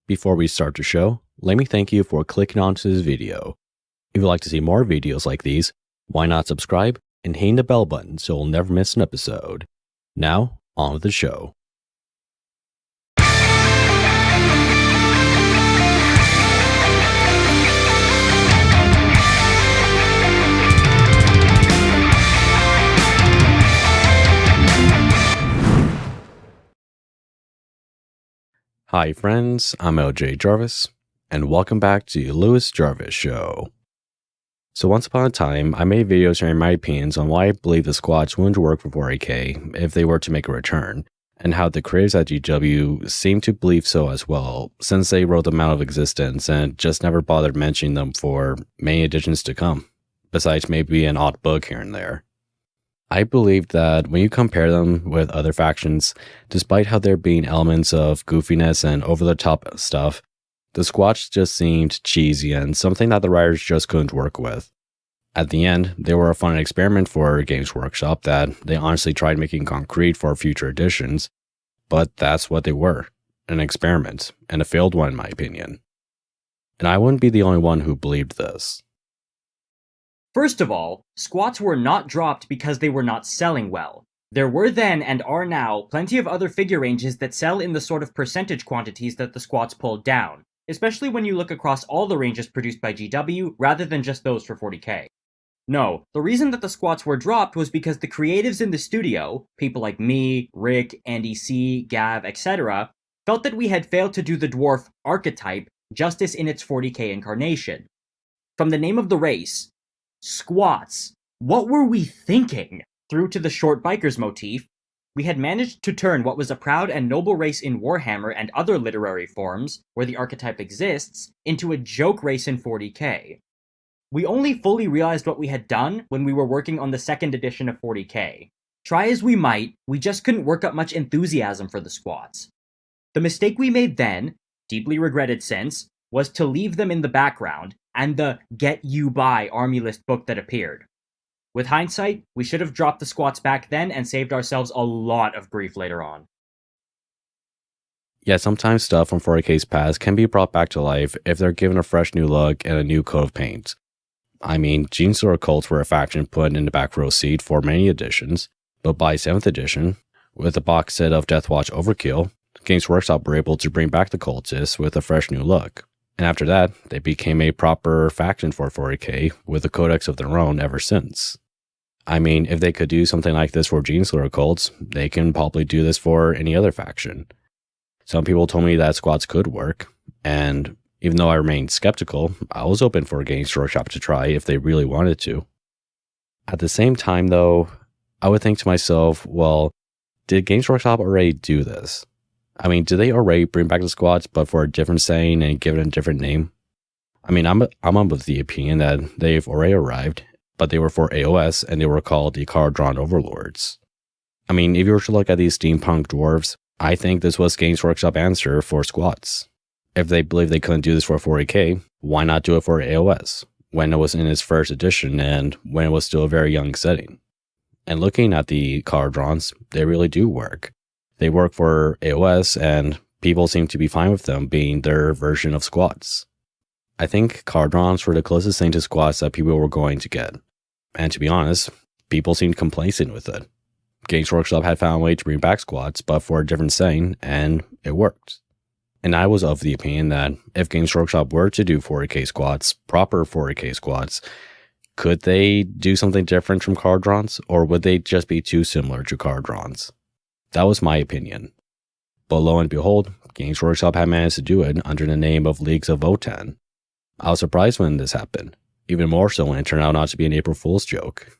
Before we start the show, let me thank you for clicking onto this video. If you'd like to see more videos like these, why not subscribe and hit the bell button so you'll never miss an episode. Now, on with the show. Hi friends, I'm LJ Jarvis, and welcome back to the Lewis Jarvis Show. So once upon a time, I made videos sharing my opinions on why I believe the squads wouldn't work for 40k if they were to make a return, and how the creators at GW seem to believe so as well, since they wrote them out of existence and just never bothered mentioning them for many editions to come, besides maybe an odd book here and there. I believe that when you compare them with other factions, despite how there being elements of goofiness and over-the-top stuff, the squads just seemed cheesy and something that the writers just couldn't work with. At the end, they were a fun experiment for Games Workshop that they honestly tried making concrete for future editions, but that's what they were, an experiment, and a failed one in my opinion. And I wouldn't be the only one who believed this. First of all, squats were not dropped because they were not selling well. There were then, and are now, plenty of other figure ranges that sell in the sort of percentage quantities that the squats pulled down, especially when you look across all the ranges produced by GW rather than just those for 40k. No, the reason that the squats were dropped was because the creatives in the studio, people like me, Rick, Andy C, Gav, etc., felt that we had failed to do the dwarf archetype justice in its 40k incarnation. From the name of the race, squats. What were we thinking? Through to the short bikers motif, we had managed to turn what was a proud and noble race in Warhammer and other literary forms, where the archetype exists, into a joke race in 40k. We only fully realized what we had done when we were working on the second edition of 40k. Try as we might, we just couldn't work up much enthusiasm for the squats. The mistake we made then, deeply regretted since, was to leave them in the background, and the Get You By army list book that appeared. With hindsight, we should have dropped the squats back then and saved ourselves a lot of grief later on. Yeah, sometimes stuff from 40k's past can be brought back to life if they're given a fresh new look and a new coat of paint. I mean, Genestealer cults were a faction put in the back row seat for many editions, but by 7th edition, with a box set of Deathwatch Overkill, Games Workshop were able to bring back the cultists with a fresh new look. And after that, they became a proper faction for 40k with a codex of their own ever since. I mean, if they could do something like this for Genestealer cults, they can probably do this for any other faction. Some people told me that squats could work, and even though I remained skeptical, I was open for Games Workshop to try if they really wanted to. At the same time though, I would think to myself, well, did Games Workshop already do this? I mean, did they already bring back the squats, but for a different saying and give it a different name? I mean, I'm of the opinion that they've already arrived, but they were for AOS and they were called the Card-Drawn Overlords. I mean, if you were to look at these steampunk dwarves, I think this was Games Workshop answer for squats. If they believed they couldn't do this for 40k, why not do it for AOS, when it was in its first edition and when it was still a very young setting? And looking at the card-drawns, they really do work. They work for AOS, and people seem to be fine with them being their version of squats. I think card-drawns were the closest thing to squats that people were going to get. And to be honest, people seemed complacent with it. Games Workshop had found a way to bring back squats, but for a different setting, and it worked. And I was of the opinion that if Games Workshop were to do 40k squats, proper 40k squats, could they do something different from card-drawns, or would they just be too similar to card-drawns? That was my opinion. But lo and behold, Games Workshop had managed to do it under the name of Leagues of Votann. I was surprised when this happened, even more so when it turned out not to be an April Fool's joke.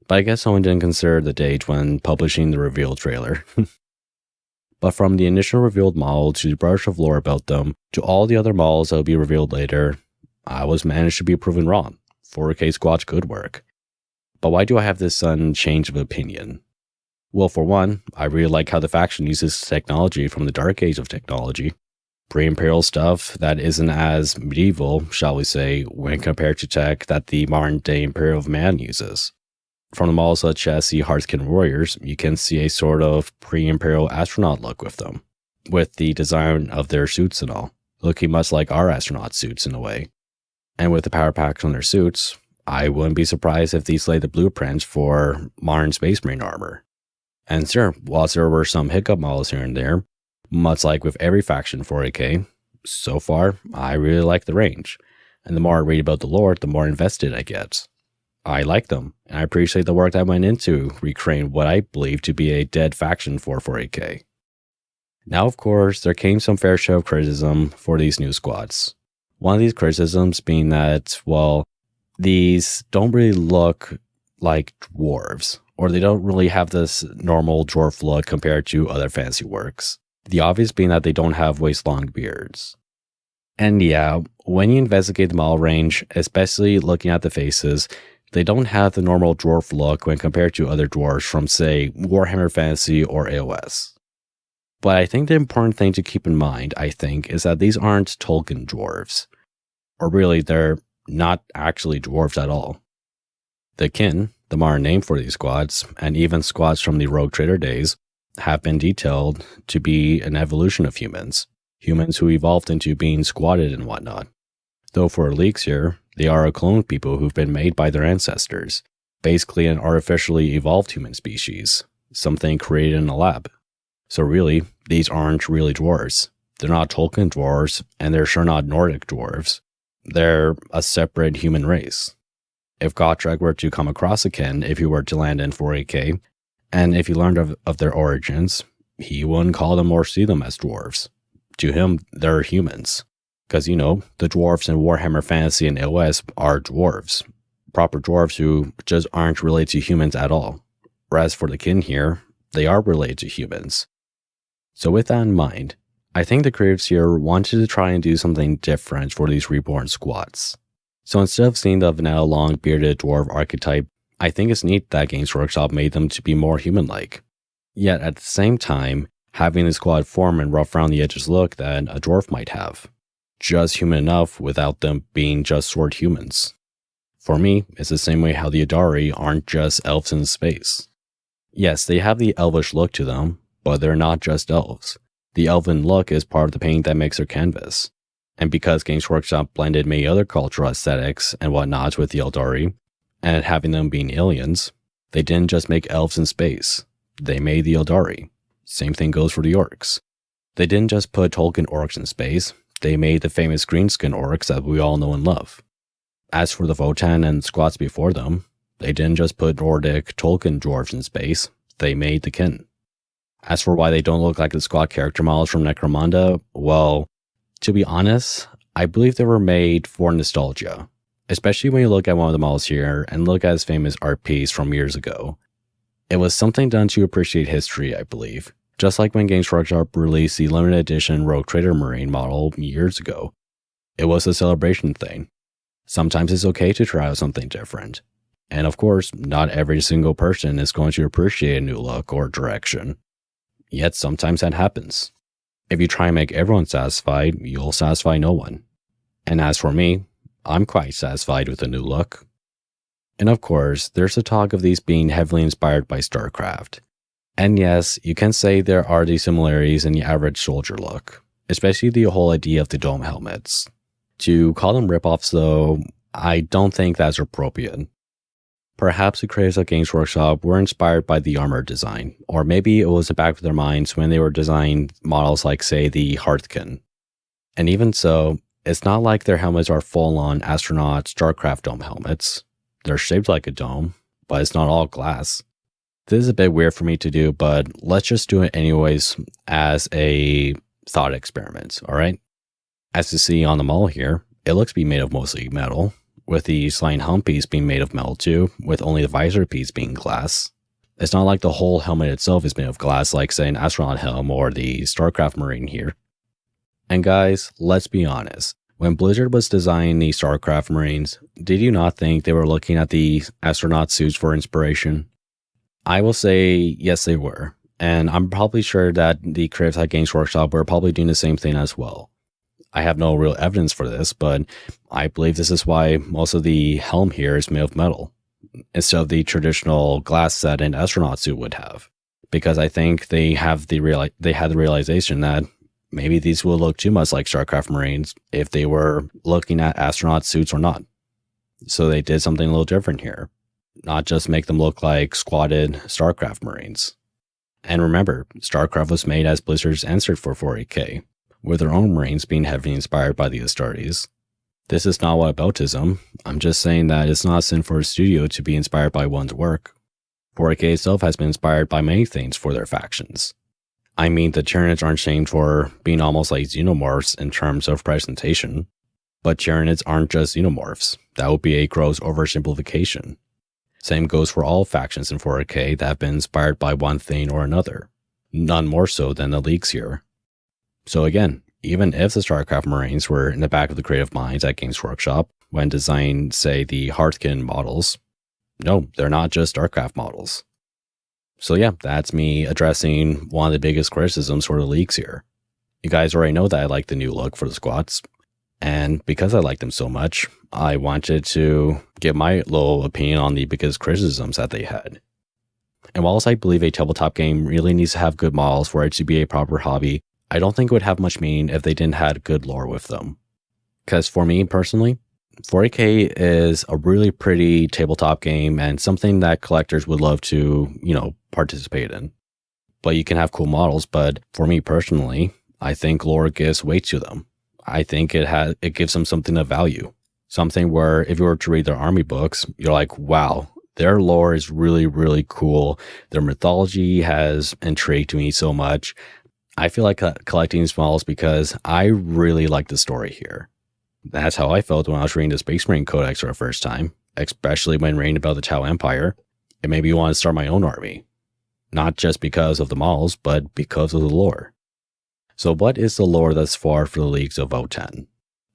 But I guess someone didn't consider the date when publishing the reveal trailer. But from the initial revealed model to the brush of lore about them, to all the other models that will be revealed later, I was managed to be proven wrong. 4K squats could work. But why do I have this sudden change of opinion? Well, for one, I really like how the faction uses technology from the dark age of technology. Pre-imperial stuff that isn't as medieval, shall we say, when compared to tech that the modern-day Imperial of Man uses. From the models such as the Harlequin warriors, you can see a sort of pre-imperial astronaut look with them, with the design of their suits and all. looking much like our astronaut suits in a way. And with the power packs on their suits, I wouldn't be surprised if these lay the blueprints for modern Space Marine armor. And sure, whilst there were some hiccup models here and there, much like with every faction 40k, so far, I really like the range. And the more I read about the lore, the more invested I get. I like them, and I appreciate the work that went into recreating what I believe to be a dead faction for 40k. Now, of course, there came some fair share of criticism for these new squads. One of these criticisms being that, well, these don't really look like dwarves, or they don't really have this normal dwarf look compared to other fantasy works. The obvious being that they don't have waist-long beards. And yeah, when you investigate the model range, especially looking at the faces, they don't have the normal dwarf look when compared to other dwarves from, say, Warhammer Fantasy or AOS. But I think the important thing to keep in mind, is that these aren't Tolkien dwarves. Or really, they're not actually dwarves at all. The kin, the modern name for these squads, and even squads from the Rogue Trader days, have been detailed to be an evolution of humans who evolved into being squatted and whatnot. Though for Leagues here, they are a clone of people who've been made by their ancestors, basically an artificially evolved human species, something created in a lab. So really, these aren't really dwarves. They're not Tolkien dwarves, and they're sure not Nordic dwarves. They're a separate human race. If Gotrek were to come across a kin, if he were to land in 40k, and if he learned of their origins, he wouldn't call them or see them as dwarves. To him, they're humans. Because, the dwarves in Warhammer Fantasy and AOS are dwarves. Proper dwarves who just aren't related to humans at all. Whereas for the kin here, they are related to humans. So with that in mind, I think the creators here wanted to try and do something different for these reborn squads. So instead of seeing the vanilla long bearded dwarf archetype, I think it's neat that Games Workshop made them to be more human-like. Yet at the same time, having the squad form and rough around the edges look that a dwarf might have. Just human enough without them being just sword humans. For me, it's the same way how the Adari aren't just elves in space. Yes, they have the elvish look to them, but they're not just elves. The elven look is part of the paint that makes their canvas. And because Games Workshop blended many other cultural aesthetics and whatnot with the Eldari, and having them being aliens, they didn't just make elves in space. They made the Eldari. Same thing goes for the orcs. They didn't just put Tolkien orcs in space, they made the famous greenskin orcs that we all know and love. As for the Votann and squats before them, they didn't just put Nordic Tolkien dwarves in space, they made the kin. As for why they don't look like the squad character models from Necromunda, well, to be honest, I believe they were made for nostalgia. Especially when you look at one of the models here and look at his famous art piece from years ago. It was something done to appreciate history, I believe. Just like when Games Workshop released the limited edition Rogue Trader Marine model years ago. It was a celebration thing. Sometimes it's okay to try out something different. And of course, not every single person is going to appreciate a new look or direction. Yet sometimes that happens. If you try and make everyone satisfied, you'll satisfy no one. And as for me, I'm quite satisfied with the new look. And of course, there's the talk of these being heavily inspired by StarCraft. And yes, you can say there are these similarities in the average soldier look, especially the whole idea of the dome helmets. To call them ripoffs though, I don't think that's appropriate. Perhaps the creators of Games Workshop were inspired by the armor design, or maybe it was in the back of their minds when they were designing models like, say, the Harlequin. And even so, it's not like their helmets are full-on astronaut StarCraft dome helmets. They're shaped like a dome, but it's not all glass. This is a bit weird for me to do, but let's just do it anyways as a thought experiment, alright? As you see on the model here, it looks to be made of mostly metal, with the sliding helm piece being made of metal too, with only the visor piece being glass. It's not like the whole helmet itself is made of glass like, say, an astronaut helm or the StarCraft Marine here. And guys, let's be honest. When Blizzard was designing the StarCraft Marines, did you not think they were looking at the astronaut suits for inspiration? I will say yes, they were. And I'm probably sure that the creators at Games Workshop were probably doing the same thing as well. I have no real evidence for this, but I believe this is why most of the helm here is made of metal, instead of the traditional glass that an astronaut suit would have. Because I think they had the realization that maybe these will look too much like StarCraft Marines if they were looking at astronaut suits or not. So they did something a little different here. Not just make them look like squatted StarCraft Marines. And remember, StarCraft was made as Blizzard's answer for 40k, with their own Marines being heavily inspired by the Astartes. This is not whataboutism. I'm just saying that it's not a sin for a studio to be inspired by one's work. 40k itself has been inspired by many things for their factions. I mean, the Tyranids aren't shamed for being almost like xenomorphs in terms of presentation, but Tyranids aren't just xenomorphs. That would be a gross oversimplification. Same goes for all factions in 40k that have been inspired by one thing or another. None more so than the Leagues here. So again, even if the StarCraft Marines were in the back of the creative minds at Games Workshop when designing, say, the Harlequin models, no, they're not just StarCraft models. So yeah, that's me addressing one of the biggest criticisms for the Leagues here. You guys already know that I like the new look for the squats, and because I like them so much, I wanted to give my little opinion on the biggest criticisms that they had. And whilst I believe a tabletop game really needs to have good models for it to be a proper hobby, I don't think it would have much meaning if they didn't have good lore with them. Because for me personally, 40k is a really pretty tabletop game and something that collectors would love to, participate in. But you can have cool models, but for me personally, I think lore gives weight to them. I think it gives them something of value. Something where if you were to read their army books, you're like, wow, their lore is really, really cool. Their mythology has intrigued me so much. I feel like collecting these models because I really like the story here. That's how I felt when I was reading the Space Marine Codex for the first time, especially when reading about the Tau Empire. It made me want to start my own army. Not just because of the models, but because of the lore. So what is the lore thus far for the Leagues of Votann?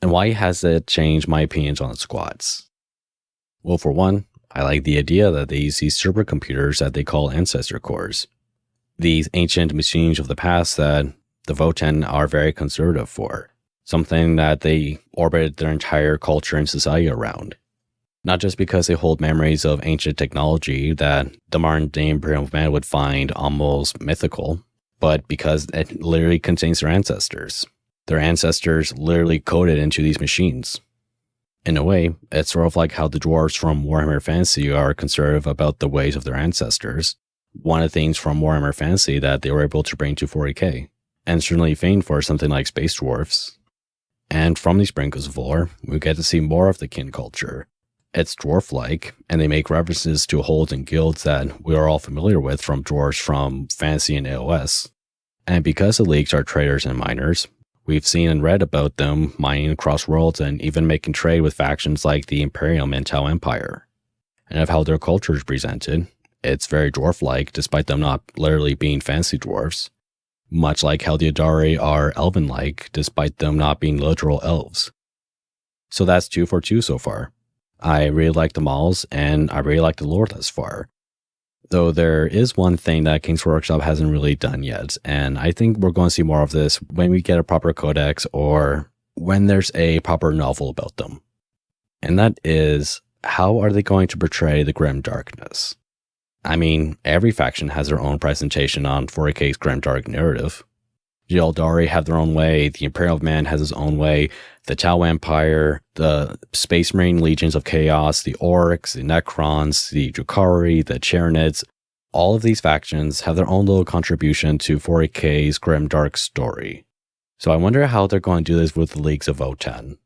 And why has it changed my opinions on the squads? Well, for one, I like the idea that they use these supercomputers that they call ancestor cores. These ancient machines of the past that the Votann are very conservative for. Something that they orbit their entire culture and society around. Not just because they hold memories of ancient technology that the modern day Imperial man would find almost mythical, but because it literally contains their ancestors. Their ancestors literally coded into these machines. In a way, it's sort of like how the dwarfs from Warhammer Fantasy are conservative about the ways of their ancestors. One of the things from Warhammer Fantasy that they were able to bring to 40k, and certainly famed for something like space dwarfs. And from these sprinkles of lore, we get to see more of the kin culture. It's dwarf-like, and they make references to holds and guilds that we are all familiar with from dwarves from Fantasy and AOS. And because the Leagues are traders and miners, we've seen and read about them mining across worlds and even making trade with factions like the Imperium and Tau Empire. And of how their culture is presented, it's very dwarf-like despite them not literally being fantasy dwarfs. Much like how the Adari are elven-like despite them not being literal elves. So that's 2 for 2 so far. I really like the models, and I really like the lore thus far. Though there is one thing that Games Workshop hasn't really done yet, and I think we're going to see more of this when we get a proper codex or when there's a proper novel about them. And that is, how are they going to portray the Grim Darkness? I mean, every faction has their own presentation on 40k's Grim Dark narrative. The Eldari have their own way, the Imperial Man has his own way, the Tau Empire, the Space Marine Legions of Chaos, the Orcs, the Necrons, the Drukhari, the Tyranids, all of these factions have their own little contribution to 40k's Grim Dark story. So I wonder how they're going to do this with the Leagues of Votann.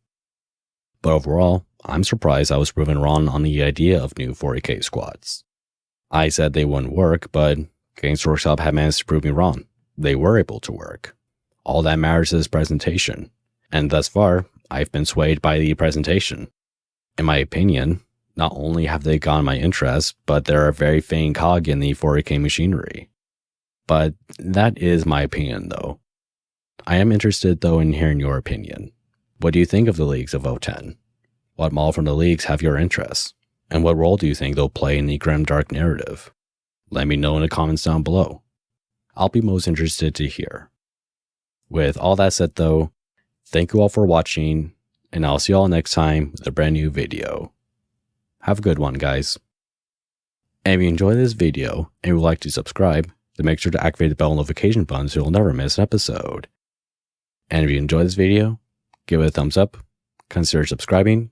But overall, I'm surprised I was proven wrong on the idea of new 40k squads. I said they wouldn't work, but Games Workshop had managed to prove me wrong. They were able to work. All that matters is presentation. And thus far, I've been swayed by the presentation. In my opinion, not only have they gotten my interest, but they're a very faint cog in the 40k machinery. But that is my opinion, though. I am interested, though, in hearing your opinion. What do you think of the Leagues of Votann? What model from the Leagues have your interests? And what role do you think they'll play in the Grim Dark narrative? Let me know in the comments down below. I'll be most interested to hear. With all that said though, thank you all for watching, and I'll see you all next time with a brand new video. Have a good one, guys. And if you enjoyed this video and would like to subscribe, then make sure to activate the bell notification button so you'll never miss an episode. And if you enjoyed this video, give it a thumbs up, consider subscribing,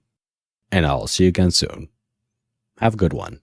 and I'll see you again soon. Have a good one.